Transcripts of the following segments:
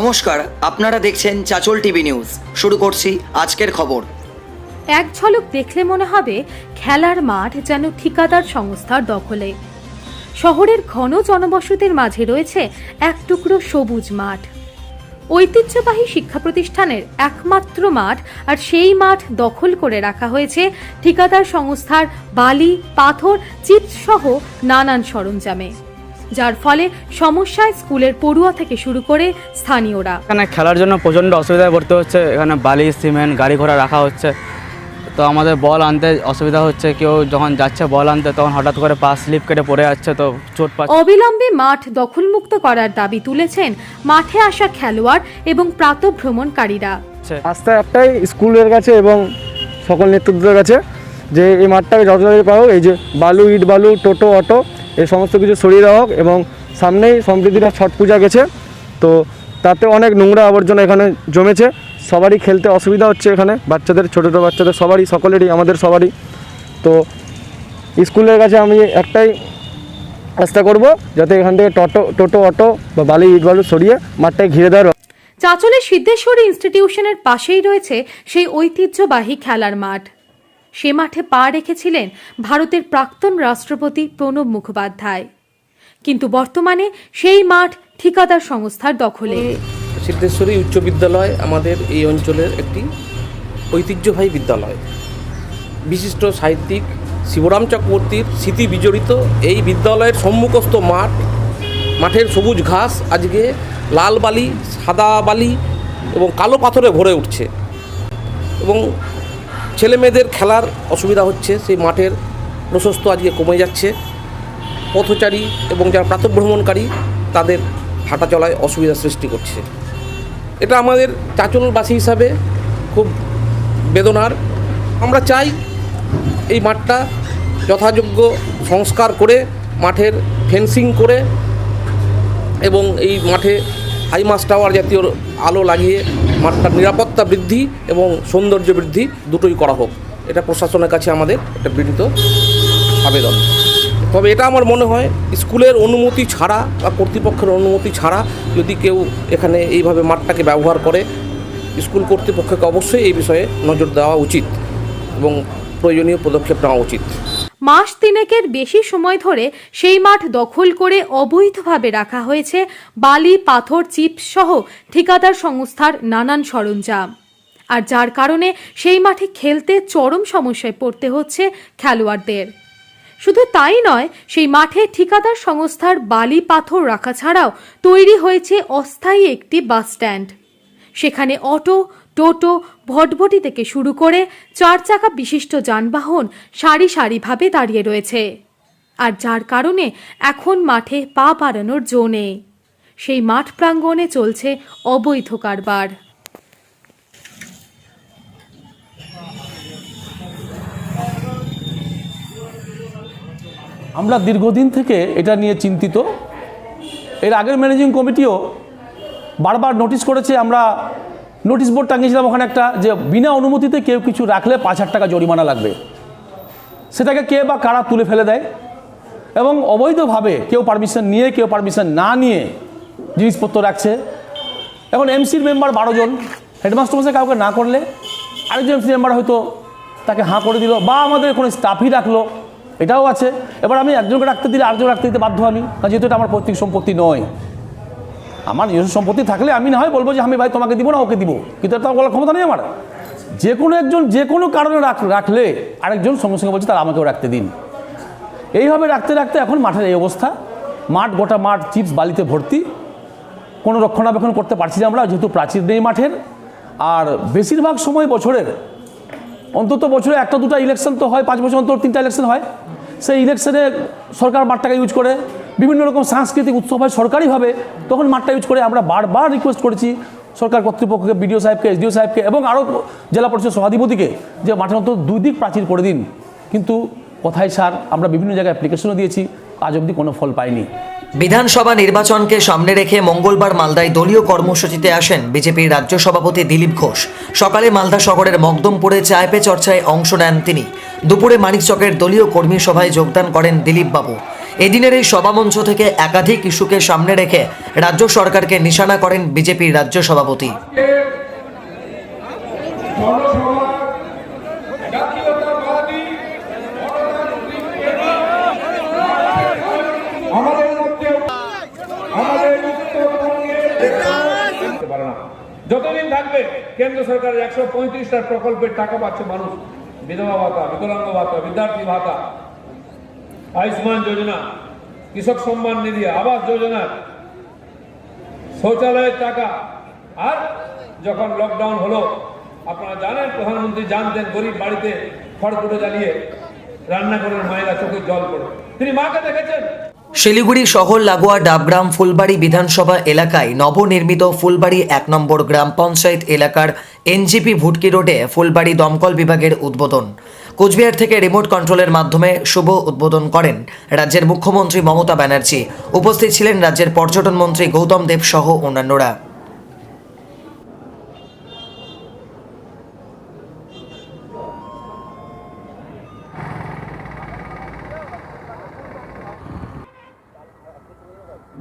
নমস্কার, আপনারা দেখছেন চাচল টিভি নিউজ। শুরু করছি আজকের খবর। এক ঝলক দেখলে মনে হবে খেলার মাঠ যেন ঠিকাদার সংস্থার দখলে। শহরের ঘন জনবসতির মাঝে রয়েছে এক টুকরো সবুজ মাঠ, ঐতিহ্যবাহী শিক্ষা প্রতিষ্ঠানের একমাত্র মাঠ, আর সেই মাঠ দখল করে রাখা হয়েছে ঠিকাদার সংস্থার বালি, পাথর, চিপস সহ নানান সরঞ্জামে, যার ফলে সমস্যায় স্কুলের পড়ুয়া থেকে শুরু করে স্থানীয়রা। এখানে খেলার জন্য প্রচণ্ড অসুবিধায় পড়তে হচ্ছে। এখানে বালি, সিমেন্ট, গাড়ি ঘোড়া রাখা হচ্ছে, তো আমাদের বল আনতে অসুবিধা হচ্ছে। কেউ যখন যাচ্ছে বল আনতে তখন হঠাৎ করে পা স্লিপ কেটে পড়ে যাচ্ছে, তো চোট পাচ্ছে। অবিলম্বে মাঠ দখলমুক্ত করার দাবি তুলেছেন মাঠে আসা খেলোয়াড় এবং প্রাতঃভ্রমণকারীরা। রাস্তা একটাই স্কুলের কাছে এবং সকল নেতৃত্বের কাছে, যে এই মাঠটাকে যত তাড়াতাড়ি পাওয়া হোক, এই যে বালু, ইট বালু, টোটো, অটো এই সমস্ত কিছু সরিয়ে দেওয়া হোক। এবং সামনেই সম্প্রীতিরা ছট পূজা গেছে, তো তাতে অনেক নোংরা আবর্জনা এখানে জমেছে। সবারই খেলতে অসুবিধা হচ্ছে এখানে, বাচ্চাদের, ছোটো ছোটো বাচ্চাদের, সবারই, সকলেরই, আমাদের সবারই। তো স্কুলের কাছে আমি একটাই চেষ্টা করব যাতে এখান থেকে টোটো, অটো বা বালি, ইট বালু সরিয়ে মাঠটাকে ঘিরে দেওয়ার। চাচলের সিদ্ধেশ্বরী ইনস্টিটিউশনের পাশেই রয়েছে সেই ঐতিহ্যবাহী খেলার মাঠ। সে মাঠে পা রেখেছিলেন ভারতের প্রাক্তন রাষ্ট্রপতি প্রণব মুখোপাধ্যায়, কিন্তু বর্তমানে সেই মাঠ ঠিকাদার সংস্থার দখলে। সিদ্ধেশ্বরী উচ্চ বিদ্যালয় আমাদের এই অঞ্চলের একটি ঐতিহ্যবাহী বিদ্যালয়। বিশিষ্ট সাহিত্যিক শিবরাম চক্রবর্তীর স্মৃতি বিজড়িত এই বিদ্যালয়ের সম্মুখস্থ মাঠের সবুজ ঘাস আজকে লাল বালি, সাদা বালি এবং কালো পাথরে ভরে উঠছে, এবং ছেলে মেয়েদের খেলার অসুবিধা হচ্ছে। সেই মাঠের প্রশস্ত আজকে কমে যাচ্ছে। পথচারী এবং যারা প্রাতঃভ্রমণকারী তাদের হাঁটা চলায় অসুবিধার সৃষ্টি করছে। এটা আমাদের চাচলবাসী হিসাবে খুব বেদনার। আমরা চাই এই মাঠটা যথাযোগ্য সংস্কার করে, মাঠের ফেন্সিং করে এবং এই মাঠে হাইমাস টাওয়ার জাতীয় আলো লাগিয়ে মাঠটার নিরাপত্তা বৃদ্ধি এবং সৌন্দর্য বৃদ্ধি দুটোই করা হোক। এটা প্রশাসনের কাছে আমাদের একটা বিনীত আবেদন। তবে এটা আমার মনে হয় স্কুলের অনুমতি ছাড়া বা কর্তৃপক্ষের অনুমতি ছাড়া যদি কেউ এখানে এইভাবে মাঠটাকে ব্যবহার করে, স্কুল কর্তৃপক্ষকে অবশ্যই এই বিষয়ে নজর দেওয়া উচিত এবং প্রয়োজনীয় পদক্ষেপ নেওয়া উচিত। মাস তিনেকের বেশি সময় ধরে সেই মাঠ দখল করে অবৈধভাবে রাখা হয়েছে বালি, পাথর, চিপস সহ ঠিকাদার সংস্থার নানান সরঞ্জাম, আর যার কারণে সেই মাঠে খেলতে চরম সমস্যায় পড়তে হচ্ছে খেলোয়াড়দের। শুধু তাই নয়, সেই মাঠে ঠিকাদার সংস্থার বালি, পাথর রাখা ছাড়াও তৈরি হয়েছে অস্থায়ী একটি বাস স্ট্যান্ড। সেখানে অটো, টোটো, ভটভটি থেকে শুরু করে 4 চাকা বিশিষ্ট যানবাহন সারি সারিভাবে দাঁড়িয়ে রয়েছে, আর যার কারণে এখন মাঠে পা বাড়ানোর জো নেই। সেই মাঠ প্রাঙ্গণে চলছে অবৈধ কারবার। আমরা দীর্ঘদিন থেকে এটা নিয়ে চিন্তিত। এর আগের ম্যানেজিং কমিটিও বারবার নোটিশ করেছে। আমরা নোটিশ বোর্ড টাঙিয়েছিলাম ওখানে একটা, যে বিনা অনুমতিতে কেউ কিছু রাখলে 5,000 টাকা জরিমানা লাগবে। সেটাকে কে বা কারা তুলে ফেলে দেয়, এবং অবৈধভাবে কেউ পারমিশন নিয়ে, কেউ পারমিশন না নিয়ে জিনিসপত্র রাখছে। এখন এমসির মেম্বার 12 জন, হেডমাস্টার মশাই কাউকে না করলে আরেকজন এমসি মেম্বার হয়তো তাকে হাঁ করে দিল, বা আমাদের কোনো স্টাফই রাখলো, এটাও আছে। এবার আমি একজনকে রাখতে দিলে আরেকজন রাখতে দিতে বাধ্য আমি, কারণ যেহেতু এটা আমার পৈতৃক সম্পত্তি নয়। আমার নিজস্ব সম্পত্তি থাকলে আমি না হয় বলবো যে আমি ভাই তোমাকে দিব না, ওকে দিব, কিন্তু এটা বলার ক্ষমতা নেই আমার। যে কোনো একজন যে কোনো কারণে রাখলে আরেকজন সঙ্গে সঙ্গে বলছে তারা আমাকেও রাখতে দিন। এইভাবে রাখতে রাখতে এখন মাঠের এই অবস্থা। গোটা মাঠ চিপস বালিতে ভর্তি। কোনো রক্ষণাবেক্ষণ করতে পারছি না আমরা, যেহেতু প্রাচীর নেই মাঠের। আর বেশিরভাগ সময় বছরের অন্তত বছরে 1-2টা ইলেকশন তো হয়, 5 বছর অন্তর 3টা ইলেকশন হয়। সেই ইলেকশনে সরকার মাঠটাকে ইউজ করে, বিভিন্ন রকম সাংস্কৃতিক উৎসব হয় সরকারিভাবে, তখন মাঠটা ইউজ করে। আমরা বারবার রিকোয়েস্ট করেছি সরকার কর্তৃপক্ষকে, বিডিও সাহেবকে, এসডিও সাহেবকে এবং আরও জেলা পরিষদ সভাধিপতিকে, যে মাঠের অন্তত 2 দিক প্রাচীর করে দিন। কিন্তু কথায় সার, আমরা বিভিন্ন জায়গায় অ্যাপ্লিকেশনও দিয়েছি, আজ অবধি কোনো ফল পাইনি। বিধানসভা নির্বাচনকে সামনে রেখে মঙ্গলবার মালদায় দলীয় কর্মসূচিতে আসেন বিজেপির রাজ্য সভাপতি দিলীপ ঘোষ। সকালে মালদা শহরের মকদমপুরে চায় পে চর্চায় অংশ নেন তিনি। দুপুরে মানিকচকের দলীয় কর্মী সভায় যোগদান করেন দিলীপ বাবু। এদিনের এই সভামঞ্চ থেকে একাধিক ইস্যুকে সামনে রেখে রাজ্য সরকারকে নিশানা করেন বিজেপির রাজ্য সভাপতি। যতদিন থাকবে কেন্দ্র সরকারের 135টা প্রকল্পের টাকা পাচ্ছে মানুষ, বিধবা ভাতা, বিকলাঙ্গ ভাতা, বিদ্যার্থী ভাতা, আয়ুষ্মান যোজনা, কৃষক সম্মান নিধি, আবাস যোজনা, শৌচালয়ের টাকা। আর যখন লকডাউন হলো, আপনারা জানেন, প্রধানমন্ত্রী জানতেন গরিব বাড়িতে খড়কুটো জ্বালিয়ে রান্নাঘরের মায়েরা চোখের জল পড়ে, তিনি মাকে দেখেছেন। শিলিগুড়ি শহর লাগোয়া ডাবগ্রাম ফুলবাড়ি বিধানসভা এলাকায় নবনির্মিত ফুলবাড়ি 1 নম্বর গ্রাম পঞ্চায়েত এলাকার এনজিপি ভুটকি রোডে ফুলবাড়ি দমকল বিভাগের উদ্বোধন। কোচবিহার থেকে রিমোট কন্ট্রোলের মাধ্যমে শুভ উদ্বোধন করেন রাজ্যের মুখ্যমন্ত্রী মমতা ব্যানার্জি। উপস্থিত ছিলেন রাজ্যের পর্যটন মন্ত্রী গৌতম দেব সহ অন্যান্যরা।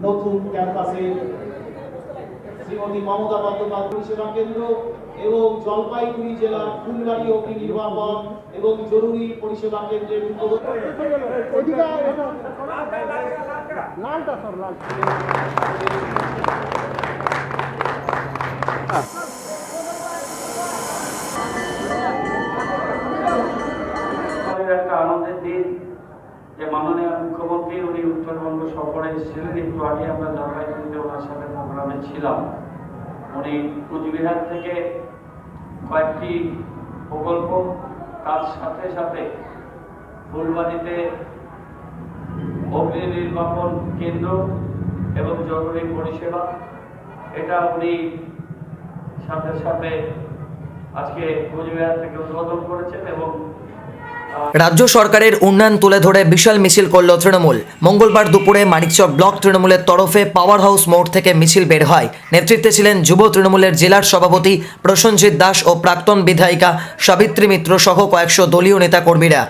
নতুন ক্যাম্পাসে শ্রীমতী মমতা বন্দ্যোপাধ্যায় পরিষেবা কেন্দ্র এবং জলপাইগুড়ি জেলার ফুলবাড়ি অগ্নি নির্বাপন এবং জরুরি পরিষেবা কেন্দ্রের একটা আনন্দের দিন যে মাননীয় মুখ্যমন্ত্রী উনি উত্তরবঙ্গ সফরে এসেছিলেন। একটু আগে আমরা জলপাইগুড়িতে ওনার সাথে প্রোগ্রামে ছিলাম। উনি কোচবিহার থেকে কয়েকটি প্রকল্প, তার সাথে সাথে ফুলবাড়িতে অগ্নি নির্বাপন কেন্দ্র এবং জরুরি পরিষেবা, এটা উনি সাথে সাথে আজকে কোচবিহার থেকে উদ্বোধন করেছেন। এবং রাজ্য সরকারের উন্নয়ন তুলে ধরে বিশাল মিছিল করল তৃণমূল। মঙ্গলবার দুপুরে মানিকচক ব্লক তৃণমূলের তরফে পাওয়ার হাউস মোড় থেকে মিছিল বের হয়। নেতৃত্বে ছিলেন যুব তৃণমূলের জেলার সভাপতি প্রসেনজিৎ দাস ও প্রাক্তন বিধায়িকা সাবিত্রী মিত্র সহ কয়েকশো দলীয় নেতাকর্মীরা।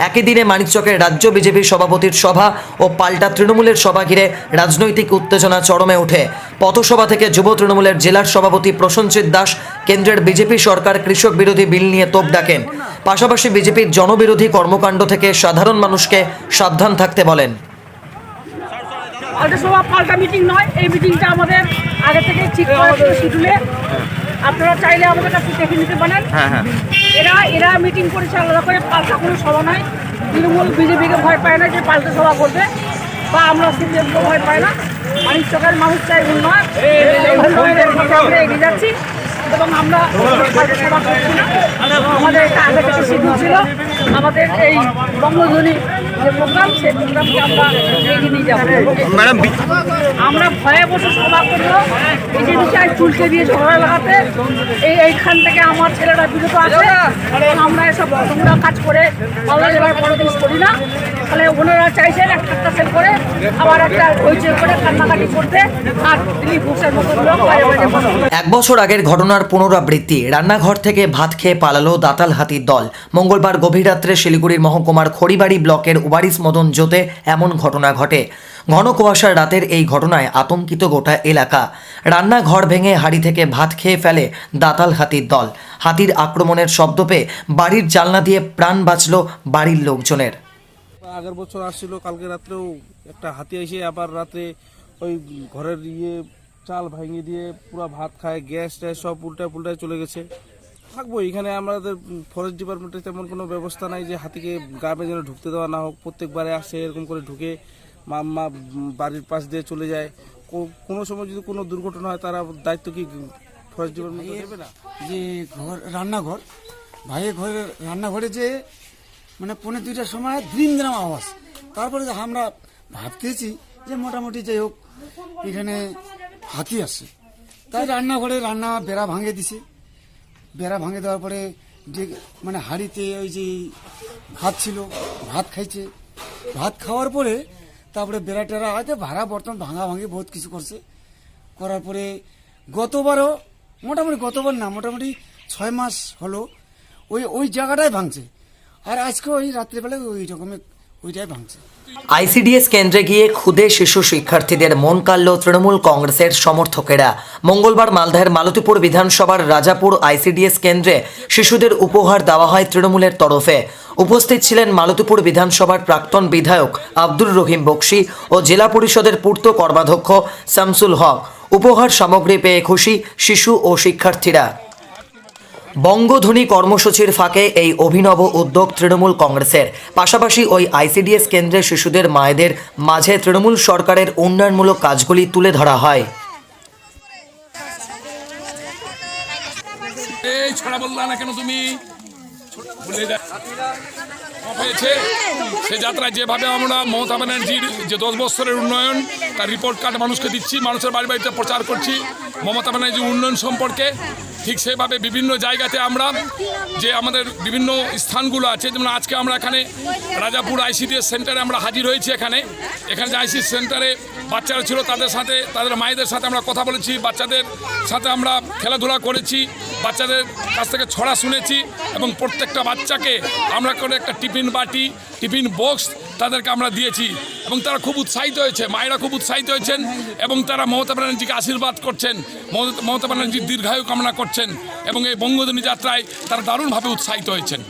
একই দিনে মানিকচকের রাজ্য বিজেপির সভাপতির সভা ও পাল্টা তৃণমূলের সভা ঘিরে রাজনৈতিক উত্তেজনা চরমে ওঠে। পথসভা থেকে যুব তৃণমূলের জেলার সভাপতি প্রসেনজিৎ দাস কেন্দ্রের বিজেপি সরকার কৃষক বিরোধী বিল নিয়ে তোপ ডাকেন। পাশাপাশি বিজেপির জনবিরোধী কর্মকাণ্ড থেকে সাধারণ মানুষকে সাবধান থাকতে বলেন। পাল্টা মিটিং নয়, এই মিটিংটা আমাদের আগে থেকে ঠিক করা ছিল শিডিউলে। আপনারা চাইলে আমাদের কাছে দেখে নিতে পারেন। এরা মিটিং করেছে আলাদা করে, পাল্টা কোনো সভা নয়। তৃণমূল বিজেপিকে ভয় পায় না যে পাল্টা সভা করবে, বা আমরা সিপিএমকে ভয় পাই না। মানিকচকের মানুষ চাই উন্নয়ন, উন্নয়নের পথে আমরা এগিয়ে যাচ্ছি এবং আমরা পাল্টা সভা করছি না। আমাদের একটা আগে থেকে শিডিউল ছিল, আমাদের এই বঙ্গধ্বনি যে প্রোগ্রাম, সেই প্রোগ্রামকে আমরা এগিয়ে নিয়ে যাবো। আমরা ভয়ে বসে সভা করলো, এই যে বিচার চুলকে দিয়ে ঝগড়া লাগাতে, এইখান থেকে আমার ছেলেরা বিরত আছে এবং আমরা এসব নোংরা কাজ করে মালদা জেলার বড় দেশ করি না। তাহলে ওনারা চাইছেন একটা সেল করে আবার একটা হইচই করে কান্নাকাটি করতে, আর তিনি ঘুষের মতো লোক বাইরে বাইরে বসে। 1 বছর আগের ঘটনার পুনরাবৃত্তি। রান্নাঘর থেকে ভাত খেয়ে পালালো দাতাল হাতির দল। মঙ্গলবার গভীর রাত্রে শিলিগুড়ির মহকুমার খড়িবাড়ি ব্লকের উবারিস মদন জোতে এমন ঘটনা ঘটে। ঘন কুয়াশার রাতের এই ঘটনায় আতঙ্কিত গোটা এলাকা। রান্নাঘর ভেঙে হাড়ি থেকে ভাত খেয়ে ফেলে দাতাল হাতির দল। হাতির আক্রমণের শব্দ পেয়ে বাড়ির জানলা দিয়ে প্রাণ বাঁচল বাড়ির লোকজনের। আগের বছর আসছিল, কালকে রাত্রেও একটা হাতি এসে আবার রাত্রে ওই ঘরের চাল ভাঙিয়ে দিয়ে পুরো ভাত খায়, গ্যাস ট্যাস সব উল্টায় চলে গেছে। থাকবো এখানে, আমাদের ফরেস্ট ডিপার্টমেন্টের তেমন কোনো ব্যবস্থা নাই যে হাতিকে গ্রামে যেন ঢুকতে দেওয়া না হোক। প্রত্যেকবারে আসে এরকম করে ঢুকে বাড়ির পাশ দিয়ে চলে যায়। কোনো সময় যদি কোনো দুর্ঘটনা হয়, তারা দায়িত্ব কি ফরেস্ট ডিপার্টমেন্ট দেবে না? যে রান্নাঘর, ভাইয়ের ঘরের রান্নাঘরে যে মানে 1:45টার সময় দ্রিম আওয়াজ। তারপরে আমরা ভাবতেছি যে মোটামুটি যাই হোক এখানে হাতি আসে, তাই রান্নাঘরে বেড়া ভাঙে দিছে। বেড়া ভাঙে দেওয়ার পরে যে মানে হাঁড়িতে ওই যে ভাত ছিল, ভাত খাইছে। ভাত খাওয়ার পরে তারপরে বেড়া টেরা হয়তো ভাড়া বর্তমান ভাঙি বহুত কিছু করছে। করার পরে গতবারও মোটামুটি 6 মাস হলো ওই জায়গাটাই ভাঙছে। আর আজকে ওই রাত্রিবেলা ওই রকমের ওইটাই ভাঙছে। আইসিডিএস কেন্দ্রে গিয়ে খুদে শিশু শিক্ষার্থীদের মন কাড়ল তৃণমূল কংগ্রেসের সমর্থকেরা। মঙ্গলবার মালদহের মালতীপুর বিধানসভার রাজাপুর আইসিডিএস কেন্দ্রে শিশুদের উপহার দেওয়া হয় তৃণমূলের তরফে। উপস্থিত ছিলেন মালতীপুর বিধানসভার প্রাক্তন বিধায়ক আব্দুর রহিম বক্সি ও জেলা পরিষদের পূর্ত কর্মাধ্যক্ষ শামসুল হক। উপহার সামগ্রী পেয়ে খুশি শিশু ও শিক্ষার্থীরা। বঙ্গধ্বনি কর্মসূচির ফাঁকে এই অভিনব উদ্যোগ তৃণমূল কংগ্রেসের। পাশাপাশি ওই আইসিডিএস কেন্দ্রে শিশুদের মায়েদের মাঝে তৃণমূল সরকারের উন্নয়নমূলক কাজগুলি তুলে ধরা হয়। এই ছড়া বললা না কেন তুমি? হয়েছে সে যাত্রায় যেভাবে আমরা মমতা ব্যানার্জির যে 10 বছরের উন্নয়ন তার রিপোর্ট কার্ড মানুষকে দিচ্ছি, মানুষের বাড়ি বাড়িতে প্রচার করছি মমতা ব্যানার্জির উন্নয়ন সম্পর্কে, ঠিক সেভাবে বিভিন্ন জায়গাতে আমরা যে আমাদের বিভিন্ন স্থানগুলো আছে, যেমন আজকে আমরা এখানে রাজাপুর আইসিডিএস সেন্টারে আমরা হাজির হয়েছি। এখানে যে আইসিডিএস সেন্টারে বাচ্চারা ছিল তাদের সাথে, তাদের মায়েদের সাথে আমরা কথা বলেছি, বাচ্চাদের সাথে আমরা খেলাধুলা করেছি, বাচ্চাদের কাছ থেকে ছড়া শুনেছি এবং প্রত্যেকটা বাচ্চাকে আমরা করে একটা টিফিন বাটি, টিফিন বক্স তাদেরকে আমরা দিয়েছি এবং তারা খুব উৎসাহিত হয়েছে, মায়েরা খুব উৎসাহিত হয়েছেন এবং তারা মমতা ব্যানার্জিকে আশীর্বাদ করছেন, মমতা ব্যানার্জির দীর্ঘায়ু কামনা করছেন এবং এই বঙ্গধ্বনি যাত্রায় তারা দারুণভাবে উৎসাহিত হয়েছেন।